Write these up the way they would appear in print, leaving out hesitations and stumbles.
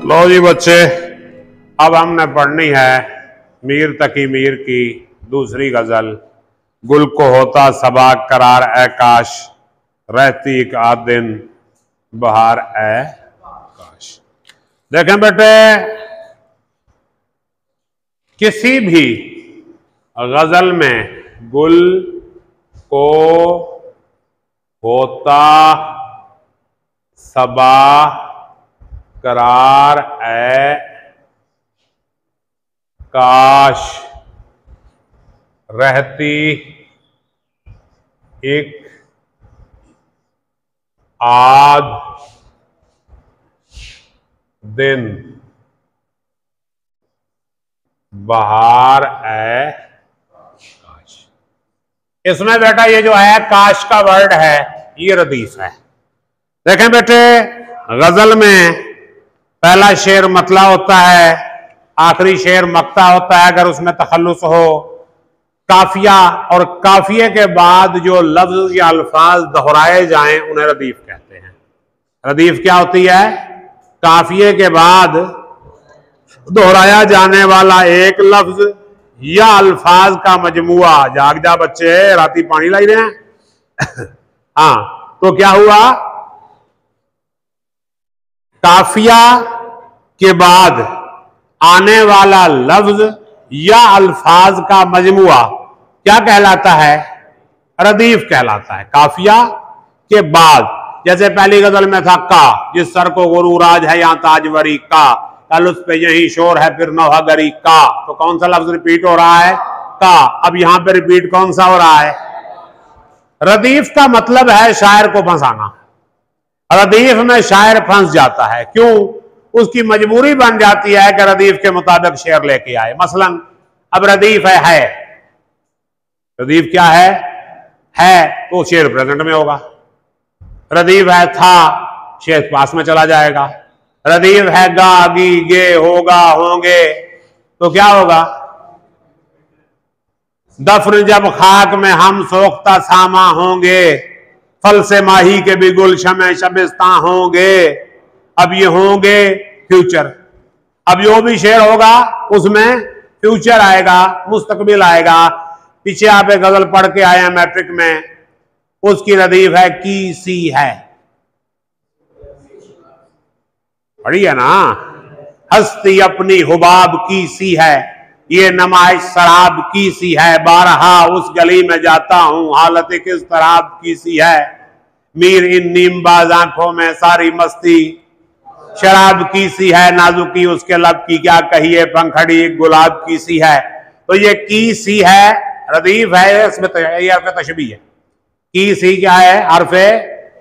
लो जी बच्चे, अब हमने पढ़नी है मीर तकी मीर की दूसरी गजल। गुल को होता सबा करार ए काश, रहती एक आध दिन बहार ए काश। देखें बेटे, किसी भी गजल में गुल को होता सबा करार ए काश, रहती एक आध दिन बहार ए काश। इसमें बेटा ये जो है काश का वर्ड है, ये रदीफ है। देखें बेटे, गजल में पहला शेर मतला होता है, आखिरी शेर मक्ता होता है अगर उसमें तखल्लुस हो। काफिया और काफिये के बाद जो लफ्ज या अल्फाज दोहराए जाएं उन्हें रदीफ कहते हैं। रदीफ क्या होती है? काफिये के बाद दोहराया जाने वाला एक लफ्ज या अल्फाज का मजमुआ। जाग जा बच्चे, राती पानी लाई रहे हैं। हाँ, तो क्या हुआ? काफिया के बाद आने वाला लफ्ज या अल्फाज का मजमुआ क्या कहलाता है? रदीफ कहलाता है। काफिया के बाद, जैसे पहली गजल में था का, जिस सर को गुरूराज है यहां ताजवरी का, कल उस पे यही शोर है फिर नौहागरी का। तो कौन सा लफ्ज रिपीट हो रहा है? का। अब यहां पे रिपीट कौन सा हो रहा है? रदीफ का मतलब है शायर को फंसाना। रदीफ में शायर फंस जाता है। क्यों? उसकी मजबूरी बन जाती है कि रदीफ के मुताबिक शेर लेके आए। मसलन अब रदीफ है। रदीफ क्या है तो शेर प्रेजेंट में होगा। रदीफ है था, शेर पास में चला जाएगा। रदीफ है गा गी गे होगा होंगे, तो क्या होगा? दफन जब खाक में हम सोख्ता सामा होंगे, फल से माही के भी गुलशन में शबिस्ता होंगे। अब ये होंगे फ्यूचर। अब जो भी शेर होगा उसमें फ्यूचर आएगा, मुस्तकबिल आएगा। पीछे आप एक गजल पढ़ के आए हैं मैट्रिक में, उसकी रदीफ है की सी है। पढ़ी है ना? हस्ती अपनी हुबाब की सी है, ये नमाइश शराब की सी है। बारहा उस गली में जाता हूं, हालत किस तरह की सी है। मीर इन नीमबाज आंखों में सारी मस्ती शराब की सी है। नाजुकी उसके लब की क्या कहिए, पंखड़ी गुलाब की सी है। तो ये की सी है रदीफ है, इसमें ये हर्फ तशबीह है। की सी क्या है? हर्फ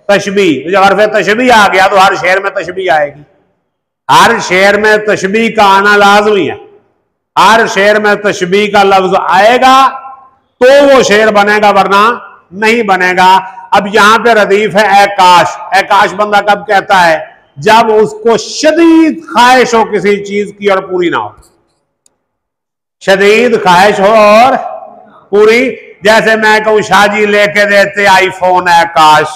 तशबीह। जब हर्फ तशबीह आ गया तो हर शेर में तशबीह आएगी। हर शेर में तशबीह का आना लाजमी है। हर शेर में तशबीह का लफ्ज आएगा तो वो शेर बनेगा, वरना नहीं बनेगा। अब यहां पे रदीफ है ए काश। ए काश बंदा कब कहता है? जब उसको शदीद ख्वाहिश हो किसी चीज की और पूरी ना हो। शदीद ख्वाहिश हो और पूरी। जैसे मैं कहूं शाहजी लेके देते आईफोन है काश,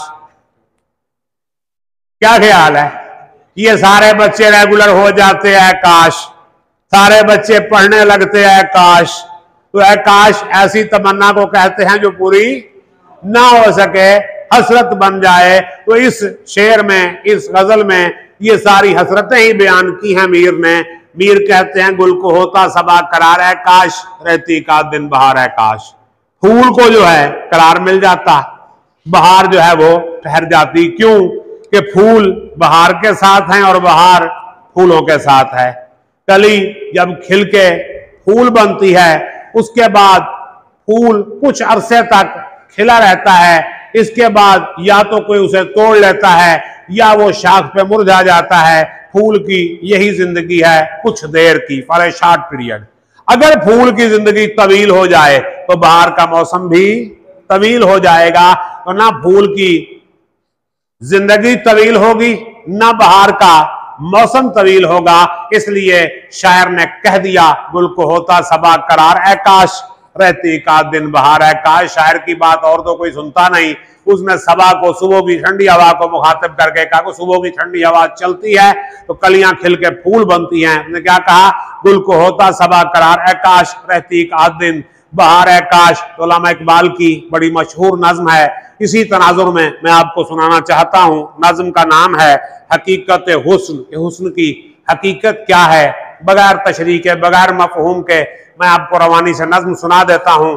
क्या ख्याल है? ये सारे बच्चे रेगुलर हो जाते हैं काश, सारे बच्चे पढ़ने लगते हैं काश। तो है काश ऐसी तमन्ना को कहते हैं जो पूरी ना हो सके, हसरत बन जाए। तो इस शेर में, इस गजल में ये सारी हसरतें ही बयान की हैं मीर ने। मीर कहते हैं गुल को होता सबा करार है काश, रहती का दिन बहार है काश। फूल को जो है करार मिल जाता, बहार जो है वो ठहर जाती। क्यों? कि फूल बहार के साथ हैं और बहार फूलों के साथ है। कली जब खिल के फूल बनती है, उसके बाद फूल कुछ अरसे तक खिला रहता है। इसके बाद या तो कोई उसे तोड़ लेता है या वो शाख पे मुरझा जाता है। फूल की यही जिंदगी है, कुछ देर की, फॉर ए शॉर्ट पीरियड। अगर फूल की जिंदगी तवील हो जाए तो बहार का मौसम भी तवील हो जाएगा। तो ना फूल की जिंदगी तवील होगी, ना बहार का मौसम तवील होगा। इसलिए शायर ने कह दिया गुल को होता सबा करार ए काश, रहती का दिन बहार है काश। शायर की बात और तो कोई सुनता नहीं, उसने सबा को सुबह की ठंडी हवा को मुखातिब करके कहा कि सुबह की ठंडी हवा चलती है तो कलियां खिल के फूल बनती हैं। उसने क्या कहा, गुल को होता सबा करार है काश, रहती का दिन बहार है काश। तो उल्लामा इकबाल की बड़ी मशहूर नज्म है। इसी तनाजुर में मैं आपको सुनाना चाहता हूं। नज्म का नाम है हकीकत हुस्न। हुस्न की हकीकत क्या है, बगैर तशरीह के बगैर मफहूम के मैं आपको रवानी से नज्म सुना देता हूं।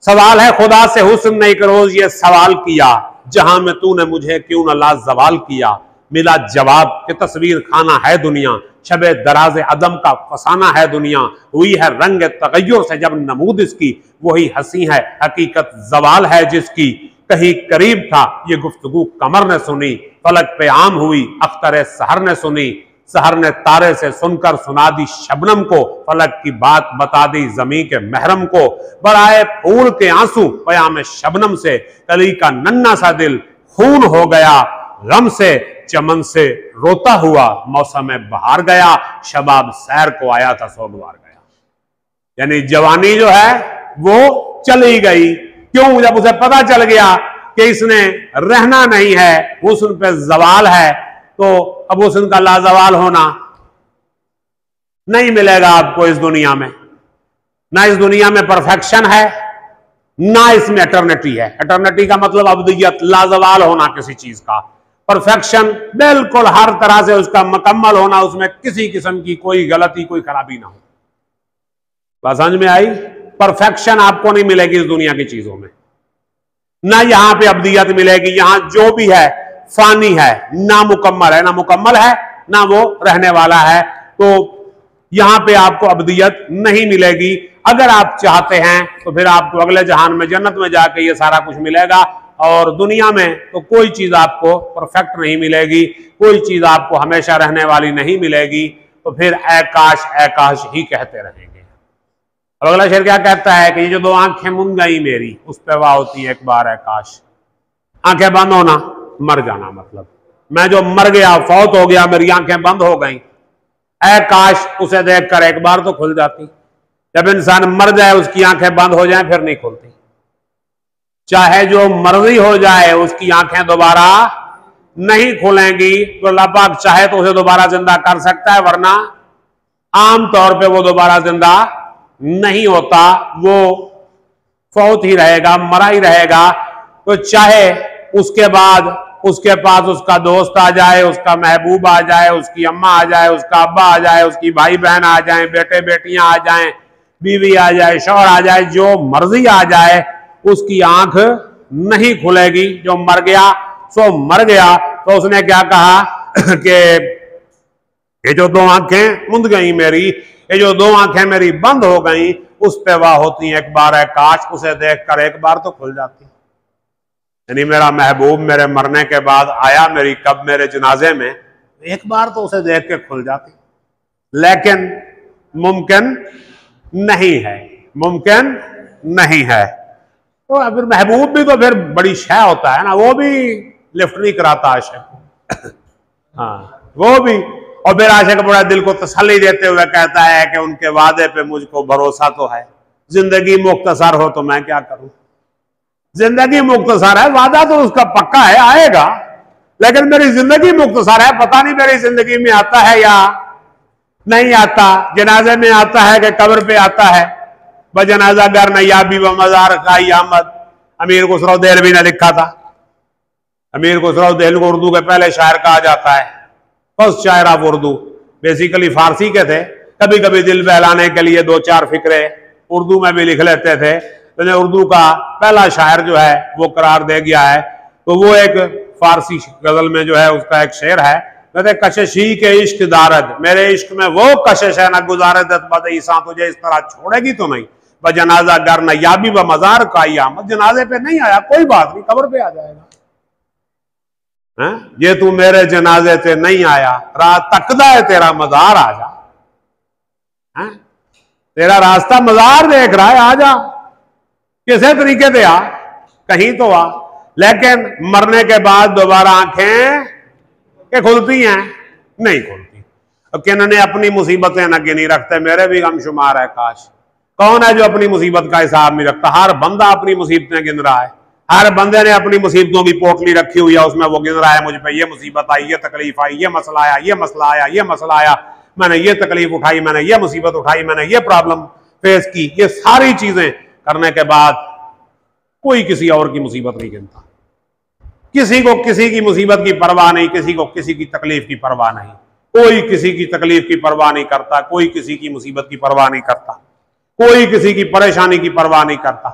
सवाल है खुदा से हुस्न ने एक रोज ये सवाल किया, जहां में तूने मुझे क्यों न लाजवाल किया। मिला जवाब कि तस्वीर खाना है दुनिया, शबे दराज अदम का फसाना है दुनिया। हुई है रंग तगय्युर से जब नमूद इसकी, वही हंसी है हकीकत जवाल है जिसकी। कहीं करीब था ये गुफ्तगू कमर ने सुनी, फलक पे आम हुई अख्तर सहर ने सुनी। सहर ने तारे से सुनकर सुना दी शबनम को, फलक की बात बता दी जमी के महरम को। बराए फूल के आंसू पयाम शबनम से, कली का नन्ना सा दिल खून हो गया गम से। चमन से रोता हुआ मौसम बहार गया, शबाब सैर को आया था सोगवार गया। यानी जवानी जो है वो चली गई। क्यों? जब उसे पता चल गया कि इसने रहना नहीं है, हुस्न पे जवाल है, तो अब हुस्न का लाजवाल होना नहीं मिलेगा आपको इस दुनिया में। ना इस दुनिया में परफेक्शन है, ना इसमें एटर्निटी है। एटर्निटी का मतलब अब्दियत, लाजवाल होना किसी चीज का। परफेक्शन बिल्कुल हर तरह से उसका मुकम्मल होना, उसमें किसी किस्म की कोई गलती कोई खराबी ना हो। बात समझ में आई? परफेक्शन आपको नहीं मिलेगी इस दुनिया की चीजों में। ना यहां पे अब्दियत मिलेगी, यहां जो भी है फानी है, ना मुकम्मल है, ना मुकम्मल है, ना वो रहने वाला है। तो यहां पे आपको अब्दियत नहीं मिलेगी। अगर आप चाहते हैं तो फिर आपको अगले जहान में जन्नत में जाके ये सारा कुछ मिलेगा। और दुनिया में तो कोई चीज आपको परफेक्ट नहीं मिलेगी, कोई चीज आपको हमेशा रहने वाली नहीं मिलेगी। तो फिर ऐकाश ही कहते रहेंगे। अब अगला शेर क्या कहता है कि ये जो दो आंखें मुंद गई मेरी, उस पे वाह होती है एक बार ऐकाश। आंखें बंद होना, मर जाना, मतलब मैं जो मर गया, फौत हो गया, मेरी आंखें बंद हो गई। ऐकाश उसे देखकर एक बार तो खुल जाती। जब इंसान मर जाए उसकी आंखें बंद हो जाएं फिर नहीं खुलती। चाहे जो मर्जी हो जाए उसकी आंखें दोबारा नहीं खुलेंगी। तो अल्लाह पाक चाहे तो उसे दोबारा जिंदा कर सकता है, वरना आमतौर पे वो दोबारा जिंदा नहीं होता, वो फौत ही रहेगा, मरा ही रहेगा। तो चाहे उसके बाद उसके पास उसका दोस्त आ जाए, उसका महबूब आ जाए, उसकी अम्मा आ जाए, उसका अब्बा आ जाए, उसकी भाई बहन आ जाए, बेटे बेटियां आ जाएं, बीवी आ जाए, शौहर आ जाए, जो मर्जी आ जाए, उसकी आंख नहीं खुलेगी। जो मर गया सो मर गया। तो उसने क्या कहा कि ये जो दो आंखें मुंद गई मेरी, ये जो दो आंखें मेरी बंद हो गई, उस पे वाह होती एक बार है काश, उसे देखकर एक बार तो खुल जाती। यानी मेरा महबूब मेरे मरने के बाद आया मेरी कब मेरे जनाजे में, एक बार तो उसे देख के खुल जाती। लेकिन मुमकिन नहीं है, मुमकिन नहीं है। तो फिर महबूब भी तो फिर बड़ी शय होता है ना, वो भी लिफ्ट नहीं कराता आशिक। हाँ, वो भी। और फिर आशिक बड़ा दिल को तसल्ली देते हुए कहता है कि उनके वादे पे मुझको भरोसा तो है, जिंदगी मुख्तसर हो तो मैं क्या करूं। जिंदगी मुख्तसर है, वादा तो उसका पक्का है, आएगा, लेकिन मेरी जिंदगी मुख्तसर है, पता नहीं मेरी जिंदगी में आता है या नहीं आता। जनाजे में आता है कि कब्र पे आता है। बजनाजा गर नयाबी व मजार का आमद, अमीर खुसरो देहलवी ने लिखा था। अमीर खुसरो देहलवी को उर्दू के पहले शायर कहा जाता है, फर्स्ट शायर ऑफ उर्दू। बेसिकली फारसी के थे, कभी कभी दिल बहलाने के लिए दो चार फिक्रे उर्दू में भी लिख लेते थे। तो उर्दू का पहला शायर जो है वो करार दे गया है। तो वो एक फारसी गजल में जो है उसका एक शेर है, कहते कशिशी के इश्क दारद, मेरे इश्क में वो कशिश है न गुजारद ईसा, तुझे इस तरह छोड़ेगी तो नहीं। बजनाजा गर नयाबी व मजार का आमद, जनाजे पे नहीं आया कोई बात नहीं, कब्र पे आ जाएगा। ये तू मेरे जनाजे से नहीं आया, रात तकदा है तेरा मजार आ जा। तेरा रास्ता मजार देख रहा है, आ जा, किसी तरीके से आ, कहीं तो आ। लेकिन मरने के बाद दोबारा आंखें के खुलती हैं? नहीं खुलती। किन ने अपनी मुसीबतें न गिनी, रखते मेरे भी गम शुमार है काश। कौन है जो अपनी मुसीबत का हिसाब नहीं रखता? हर बंदा अपनी मुसीबतें गिन रहा है। हर बंदे ने अपनी मुसीबतों की पोटली रखी हुई है, उसमें वो गिन रहा है मुझ पे ये मुसीबत आई, ये तकलीफ आई, ये मसला आया, ये मसला आया, ये मसला आया, मैंने ये तकलीफ उठाई, मैंने ये मुसीबत उठाई, मैंने ये प्रॉब्लम फेस की। ये सारी चीजें करने के बाद कोई किसी और की मुसीबत नहीं गिनता। किसी को किसी की मुसीबत की परवाह नहीं, किसी को किसी की तकलीफ की परवाह नहीं। कोई किसी की तकलीफ की परवाह नहीं करता, कोई किसी की मुसीबत की परवाह नहीं करता, कोई किसी की परेशानी की परवाह नहीं करता।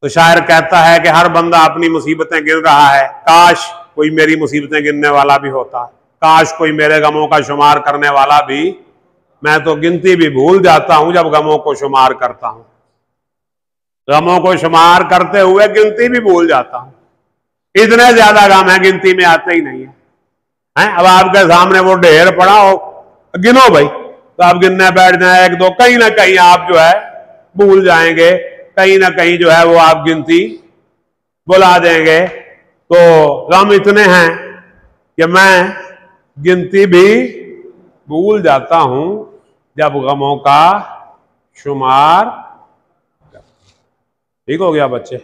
तो शायर कहता है कि हर बंदा अपनी मुसीबतें गिन रहा है, काश कोई मेरी मुसीबतें गिनने वाला भी होता, काश कोई मेरे गमों का शुमार करने वाला भी। मैं तो गिनती भी भूल जाता हूं जब गमों को शुमार करता हूं। गमों को शुमार करते हुए गिनती भी भूल जाता हूं। इतने ज्यादा गम है, गिनती में आते ही नहीं है। अब आपके सामने वो ढेर पड़ा हो, गिनो भाई, तो आप गिनने बैठ जाए एक दो, कहीं ना कहीं आप जो है भूल जाएंगे, कहीं ना कहीं जो है वो आप गिनती बुला देंगे। तो गम इतने हैं कि मैं गिनती भी भूल जाता हूं जब गमों का शुमार। ठीक हो गया बच्चे?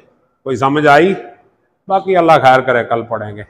कोई समझ आई? बाकी अल्लाह खैर करे, कल पढ़ेंगे।